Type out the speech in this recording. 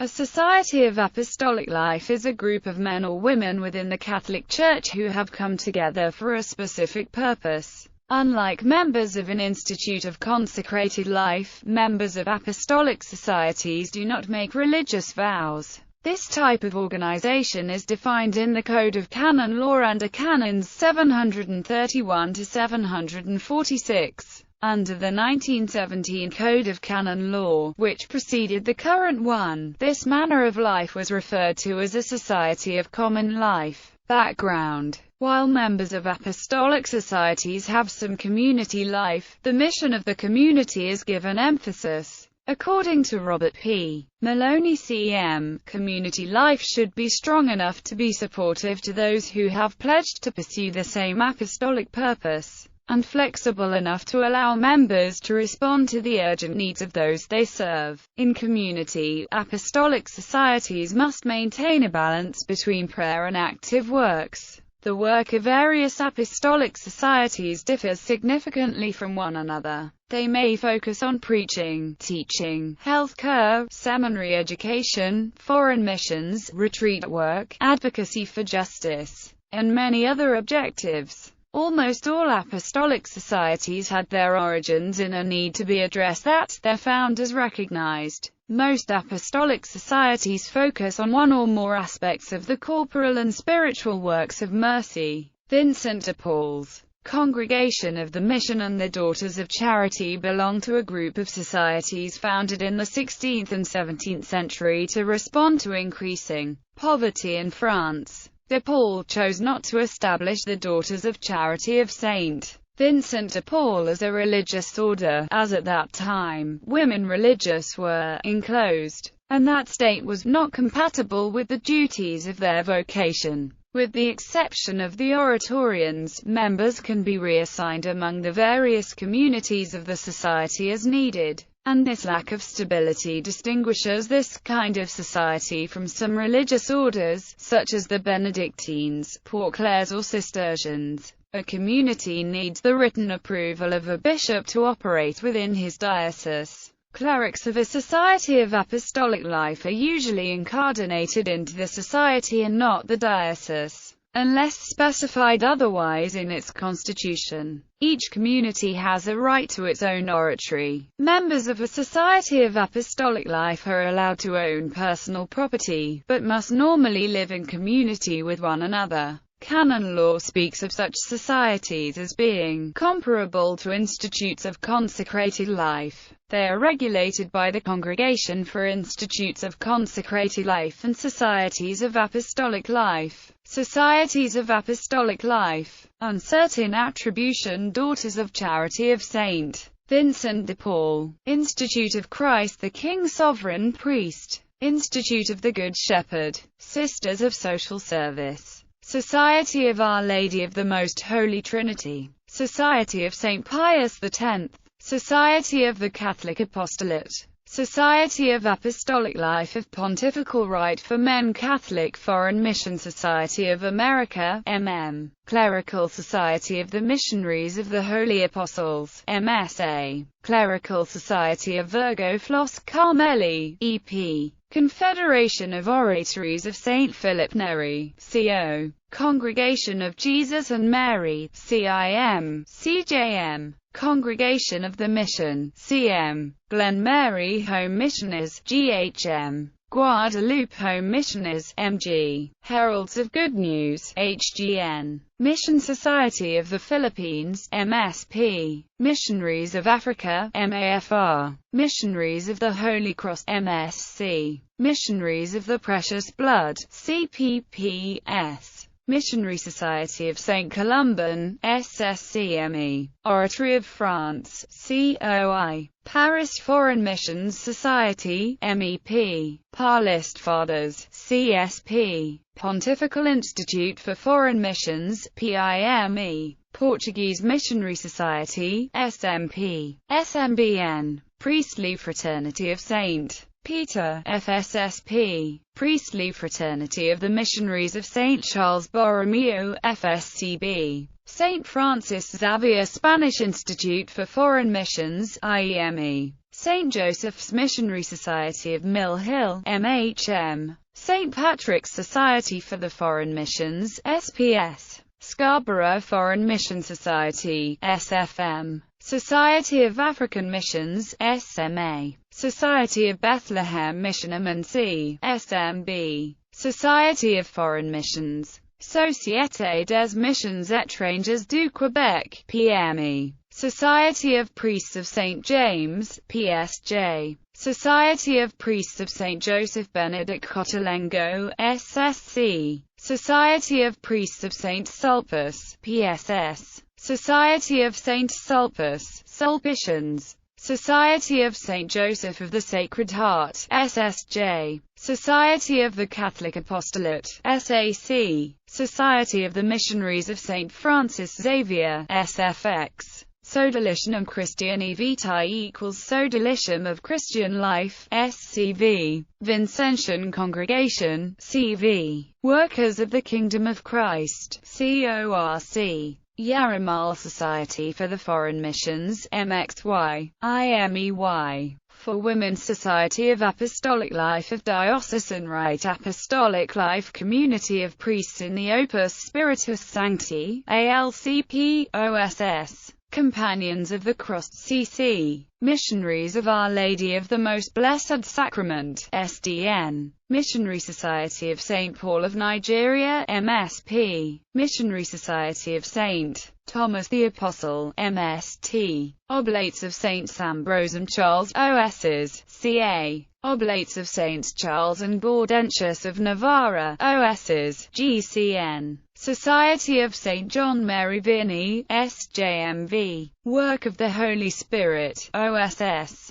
A society of apostolic life is a group of men or women within the Catholic Church who have come together for a specific purpose. Unlike members of an institute of consecrated life, members of apostolic societies do not make religious vows. This type of organization is defined in the Code of Canon Law under Canons 731 to 746. Under the 1917 Code of Canon Law, which preceded the current one, this manner of life was referred to as a society of common life. Background: while members of apostolic societies have some community life, the mission of the community is given emphasis. According to Robert P. Maloney CM, community life should be strong enough to be supportive to those who have pledged to pursue the same apostolic purpose, and flexible enough to allow members to respond to the urgent needs of those they serve. In community, apostolic societies must maintain a balance between prayer and active works. The work of various apostolic societies differs significantly from one another. They may focus on preaching, teaching, healthcare, seminary education, foreign missions, retreat work, advocacy for justice, and many other objectives. Almost all apostolic societies had their origins in a need to be addressed that their founders recognized. Most apostolic societies focus on one or more aspects of the corporal and spiritual works of mercy. Vincent de Paul's Congregation of the Mission and the Daughters of Charity belong to a group of societies founded in the 16th and 17th century to respond to increasing poverty in France. De Paul chose not to establish the Daughters of Charity of St. Vincent de Paul as a religious order, as at that time, women religious were enclosed, and that state was not compatible with the duties of their vocation. With the exception of the Oratorians, members can be reassigned among the various communities of the society as needed, and this lack of stability distinguishes this kind of society from some religious orders, such as the Benedictines, Port Clares or Cistercians. A community needs the written approval of a bishop to operate within his diocese. Clerics of a society of apostolic life are usually incarnated into the society and not the diocese, unless specified otherwise in its constitution. Each community has a right to its own oratory. Members of a society of apostolic life are allowed to own personal property, but must normally live in community with one another. Canon law speaks of such societies as being comparable to institutes of consecrated life. They are regulated by the Congregation for Institutes of Consecrated Life and Societies of Apostolic Life. Societies of Apostolic Life. Uncertain Attribution. Daughters of Charity of St. Vincent de Paul. Institute of Christ the King Sovereign Priest. Institute of the Good Shepherd. Sisters of Social Service. Society of Our Lady of the Most Holy Trinity. Society of St. Pius X. Society of the Catholic Apostolate. Society of Apostolic Life of Pontifical Right for Men. Catholic Foreign Mission Society of America, MM. Clerical Society of the Missionaries of the Holy Apostles, MSA. Clerical Society of Virgo Flos Carmeli, EP. Confederation of Oratories of St. Philip Neri, CO. Congregation of Jesus and Mary, CIM, CJM. Congregation of the Mission, CM. Glen Mary Home Missioners, GHM. Guadalupe Home Missioners, MG. Heralds of Good News, HGN. Mission Society of the Philippines, MSP. Missionaries of Africa, MAFR. Missionaries of the Holy Cross, MSC. Missionaries of the Precious Blood, CPPS. Missionary Society of St. Columban, SSCME. Oratory of France, COI. Paris Foreign Missions Society, MEP. Paulist Fathers, CSP. Pontifical Institute for Foreign Missions, PIME. Portuguese Missionary Society, SMP. SMBN. Priestly Fraternity of St. Peter, FSSP. Priestly Fraternity of the Missionaries of St. Charles Borromeo, FSCB. St. Francis Xavier Spanish Institute for Foreign Missions, IEME. St. Joseph's Missionary Society of Mill Hill, MHM, St. Patrick's Society for the Foreign Missions, SPS, Scarborough Foreign Mission Society, SFM, Society of African Missions, SMA, Society of Bethlehem Mission MNC, SMB, Society of Foreign Missions, Société des Missions étrangères du Québec, PME, Society of Priests of St. James, PSJ, Society of Priests of St. Joseph Benedict Cotelengo, SSC, Society of Priests of St. Sulpice, PSS, Society of St. Sulpice, Sulpicians, Society of St. Joseph of the Sacred Heart, SSJ, Society of the Catholic Apostolate, SAC, Society of the Missionaries of St. Francis Xavier, SFX, Sodalicium Christianae Vitae equals Sodalicium of Christian Life, SCV, Vincentian Congregation, CV, Workers of the Kingdom of Christ, CORC, Yarramal Society for the Foreign Missions, MXY, IMEY, for Women Society of Apostolic Life of Diocesan Rite Apostolic Life Community of Priests in the Opus Spiritus Sancti, ALCP, OSS, Companions of the Cross, CC, Missionaries of Our Lady of the Most Blessed Sacrament, SDN, Missionary Society of St. Paul of Nigeria, MSP, Missionary Society of St. Thomas the Apostle, MST, Oblates of Saints Ambrose and Charles, OSs, CA, Oblates of Saints Charles and Gaudentius of Navarra, OSs, GCN, Society of St. John Mary Vianney, SJMV, Work of the Holy Spirit, OSS.